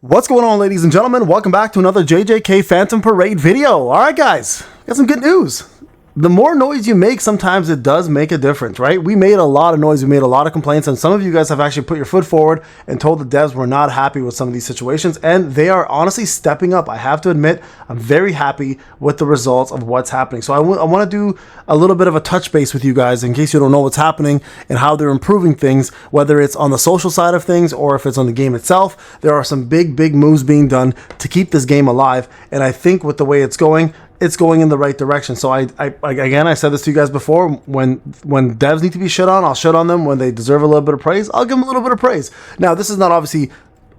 What's going on, ladies and gentlemen? Welcome back to another JJK Phantom Parade video. Alright guys, got some good news. The more noise you make, sometimes it does make a difference, right? We made a lot of noise, we made a lot of complaints, and some of you guys have actually put your foot forward and told the devs we're not happy with some of these situations, and they are honestly stepping up. I have to admit, I'm very happy with the results of what's happening. So I want to do a little bit of a touch base with you guys in case you don't know what's happening and how they're improving things, whether it's on the social side of things or if it's on the game itself. There are some big moves being done to keep this game alive, and I think with the way it's going in the right direction. So I said this to you guys before, when devs need to be shit on, I'll shit on them. When they deserve a little bit of praise, I'll give them a little bit of praise. Now, this is not obviously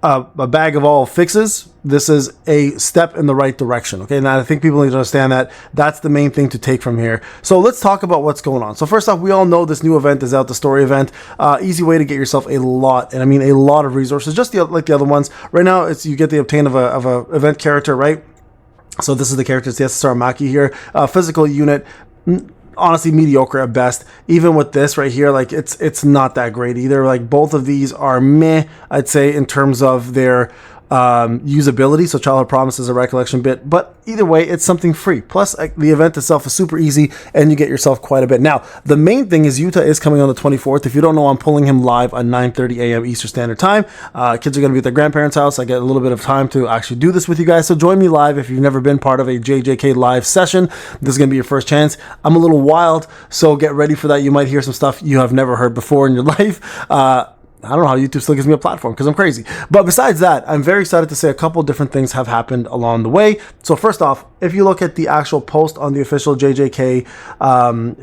a bag of all fixes. This is a step in the right direction. Okay, now I think people need to understand that that's the main thing to take from here. So let's talk about what's going on. So first off, we all know this new event is out, the story event. Easy way to get yourself a lot, and I mean a lot of resources, just like the other ones. Right now, it's you get the obtain of a event character, right? So this is the character, it's the SSR Maki here. Physical unit, honestly mediocre at best. Even with this right here, like it's not that great either. Like both of these are meh, I'd say, in terms of their usability. So Childhood Promise is a recollection bit, but either way, it's something free. Plus, the event itself is super easy, and you get yourself quite a bit. Now, the main thing is Yuta is coming on the 24th. If you don't know, I'm pulling him live at 9:30 a.m. Eastern Standard Time. Kids are going to be at their grandparents' house. I get a little bit of time to actually do this with you guys, so join me live if you've never been part of a JJK live session. This is going to be your first chance. I'm a little wild, so get ready for that. You might hear some stuff you have never heard before in your life. I don't know how YouTube still gives me a platform because I'm crazy. But besides that, I'm very excited to say a couple different things have happened along the way. So first off, if you look at the actual post on the official JJK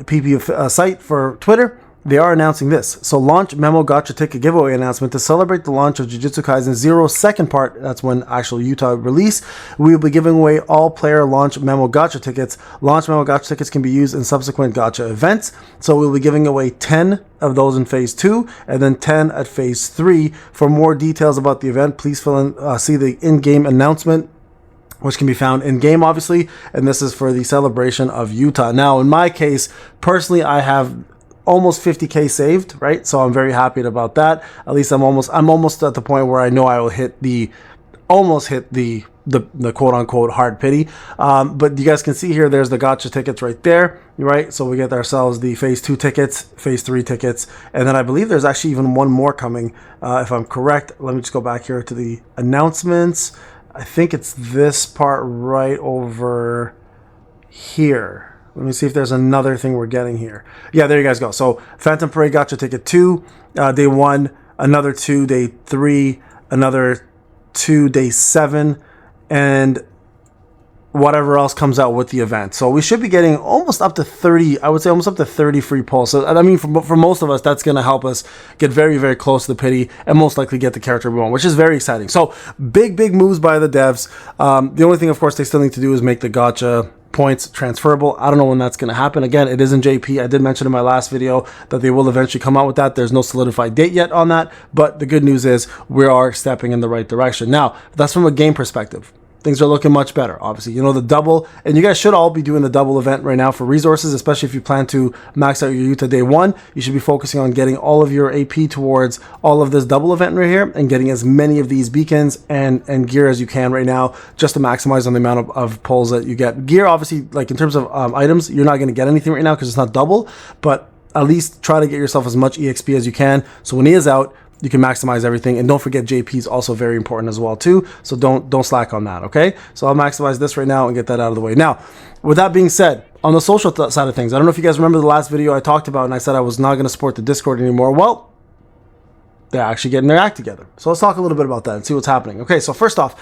PP site for Twitter, they are announcing this. So launch memo gacha ticket giveaway announcement to celebrate the launch of Jujutsu Kaisen Zero's second part. That's when actual Yuta release. We will be giving away all player launch memo gacha tickets. Launch memo gacha tickets can be used in subsequent gacha events. So we'll be giving away 10 of those in phase 2 and then 10 at phase 3. For more details about the event, please see the in-game announcement, which can be found in-game, obviously. And this is for the celebration of Yuta. Now, in my case, personally, I have almost 50k saved, right? So I'm very happy about that. At least I'm almost at the point where I know I will almost hit the quote unquote hard pity. But you guys can see here, there's the gacha tickets right there, right? So we get ourselves the phase 2 tickets, phase 3 tickets, and then I believe there's actually even one more coming, if I'm correct. Let me just go back here to the announcements. I think it's this part right over here. Let me see if there's another thing we're getting here. Yeah, there you guys go. So Phantom Parade Gacha Ticket 2, day 1, another 2, day 3, another 2, day 7, and whatever else comes out with the event. So we should be getting almost up to 30, I would say almost up to 30 free pulls. So I mean, for most of us, that's going to help us get very close to the pity and most likely get the character we want, which is very exciting. So big moves by the devs. The only thing, of course, they still need to do is make the gacha points transferable. I don't know when that's going to happen. Again, it is in JP. I did mention in my last video that they will eventually come out with that. There's no solidified date yet on that, but the good news is we are stepping in the right direction. Now, that's from a game perspective. Things are looking much better, obviously. You know, the double, and you guys should all be doing the double event right now for resources, especially if you plan to max out your Yuta day 1. You should be focusing on getting all of your AP towards all of this double event right here and getting as many of these beacons and gear as you can right now, just to maximize on the amount of pulls that you get. Gear, obviously, like in terms of items, you're not going to get anything right now because it's not double, but at least try to get yourself as much EXP as you can. So when he is out, you can maximize everything, and don't forget JP is also very important as well too. So don't slack on that. Okay, so I'll maximize this right now and get that out of the way. Now, with that being said, on the social side of things, I don't know if you guys remember the last video I talked about, and I said I was not going to support the Discord anymore. Well, they're actually getting their act together. So let's talk a little bit about that and see what's happening. Okay, so first off,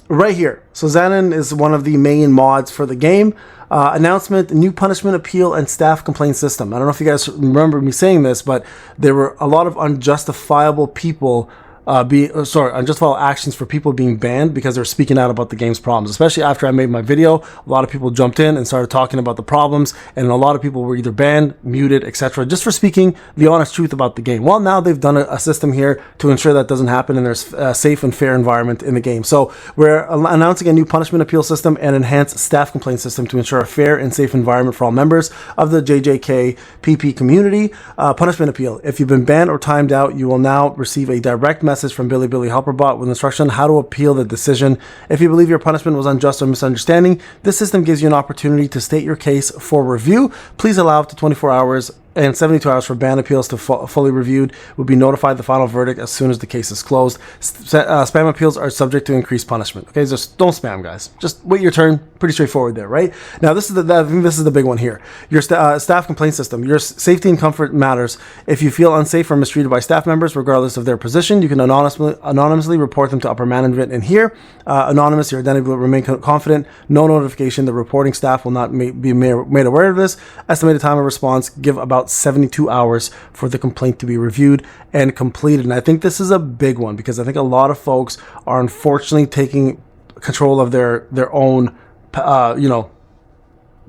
right here, so Xanon is one of the main mods for the game. Announcement, new punishment appeal and staff complaint system. I don't know if you guys remember me saying this, but there were a lot of unjustifiable people unjustifiable actions for people being banned because they're speaking out about the game's problems. Especially after I made my video, a lot of people jumped in and started talking about the problems, and a lot of people were either banned, muted, etc., just for speaking the honest truth about the game. Well, now they've done a system here to ensure that doesn't happen, and there's a safe and fair environment in the game. So we're announcing a new punishment appeal system and enhanced staff complaint system to ensure a fair and safe environment for all members of the JJK PP community. Punishment appeal: if you've been banned or timed out, you will now receive a direct message message from Billy Helperbot with instruction on how to appeal the decision. If you believe your punishment was unjust or misunderstanding, this system gives you an opportunity to state your case for review. Please allow up to 24 hours and 72 hours for ban appeals to fully reviewed. Will be notified the final verdict as soon as the case is closed. Spam appeals are subject to increased punishment. Okay, just don't spam, guys. Just wait your turn. Pretty straightforward there, right? Now, I think this is the big one here. Your staff complaint system. Your safety and comfort matters. If you feel unsafe or mistreated by staff members, regardless of their position, you can anonymously report them to upper management in here. Anonymous, your identity will remain confident. No notification. The reporting staff will not be made aware of this. Estimated time of response, give about 72 hours for the complaint to be reviewed and completed. And I think this is a big one because I think a lot of folks are unfortunately taking control of their own,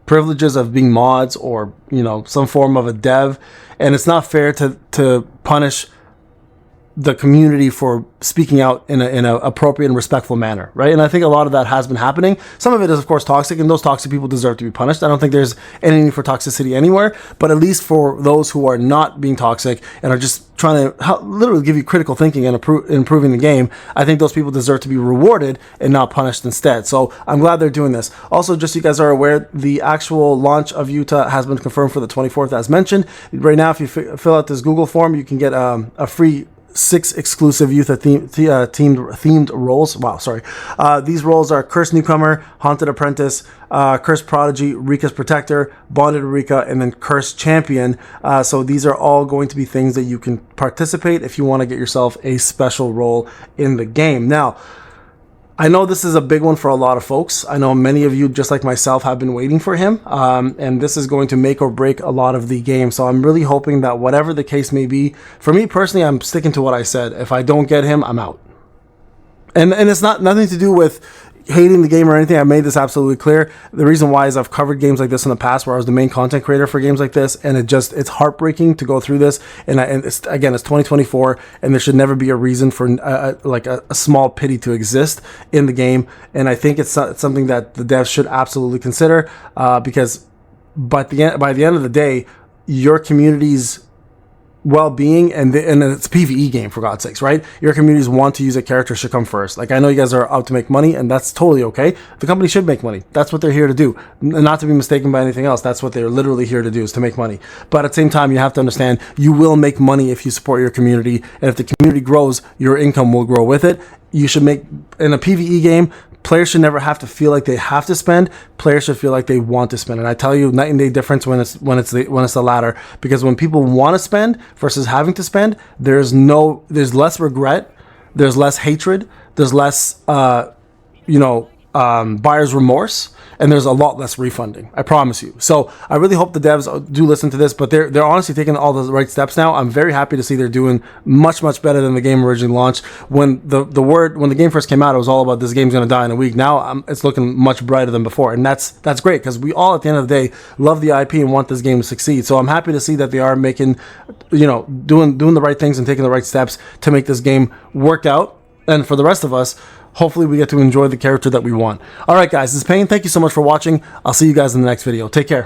privileges of being mods or, some form of a dev. And it's not fair to punish the community for speaking out in a appropriate and respectful manner, right? And I think a lot of that has been happening. Some of it is, of course, toxic, and those toxic people deserve to be punished. I don't think there's any need for toxicity anywhere, but at least for those who are not being toxic and are just trying to literally give you critical thinking and improving the game, I think those people deserve to be rewarded and not punished instead. So I'm glad they're doing this. Also, just so you guys are aware, the actual launch of Yuta has been confirmed for the 24th, as mentioned. Right now, if you fill out this Google form, you can get a free 6 exclusive Yuta themed roles. Wow, sorry. These roles are Cursed Newcomer, Haunted Apprentice, Cursed Prodigy, Rika's Protector, Bonded Rika, and then Cursed Champion. So these are all going to be things that you can participate if you want to get yourself a special role in the game. Now, I know this is a big one for a lot of folks. I know many of you, just like myself, have been waiting for him. And this is going to make or break a lot of the game. So I'm really hoping that whatever the case may be, for me personally, I'm sticking to what I said. If I don't get him, I'm out. And it's nothing to do with hating the game or anything. I made this absolutely clear. The reason why is I've covered games like this in the past where I was the main content creator for games like this, and it's heartbreaking to go through this. And it's 2024, and there should never be a reason for a small pity to exist in the game. And I think it's something that the devs should absolutely consider, because by the end of the day, your community's well-being and it's a PvE game, for God's sakes, right? Your communities want to use a character should come first. Like, I know you guys are out to make money, and that's totally okay. The company should make money. That's what they're here to do. Not to be mistaken by anything else. That's what they're literally here to do, is to make money. But at the same time, you have to understand you will make money if you support your community, and if the community grows, your income will grow with it. You should make, in a PvE game, players should never have to feel like they have to spend. Players should feel like they want to spend. And I tell you, night and day difference when it's the latter. Because when people want to spend versus having to spend, there's less regret, there's less hatred, there's less buyer's remorse, and there's a lot less refunding. I promise you. So I really hope the devs do listen to this, but they're honestly taking all the right steps now. I'm very happy to see they're doing much better than the game originally launched. When the game first came out, it was all about this game's going to die in a week. Now it's looking much brighter than before, and that's great, because we all at the end of the day love the IP and want this game to succeed. So I'm happy to see that they are making, doing the right things and taking the right steps to make this game work out. And for the rest of us, hopefully we get to enjoy the character that we want. All right, guys, this is Payne. Thank you so much for watching. I'll see you guys in the next video. Take care.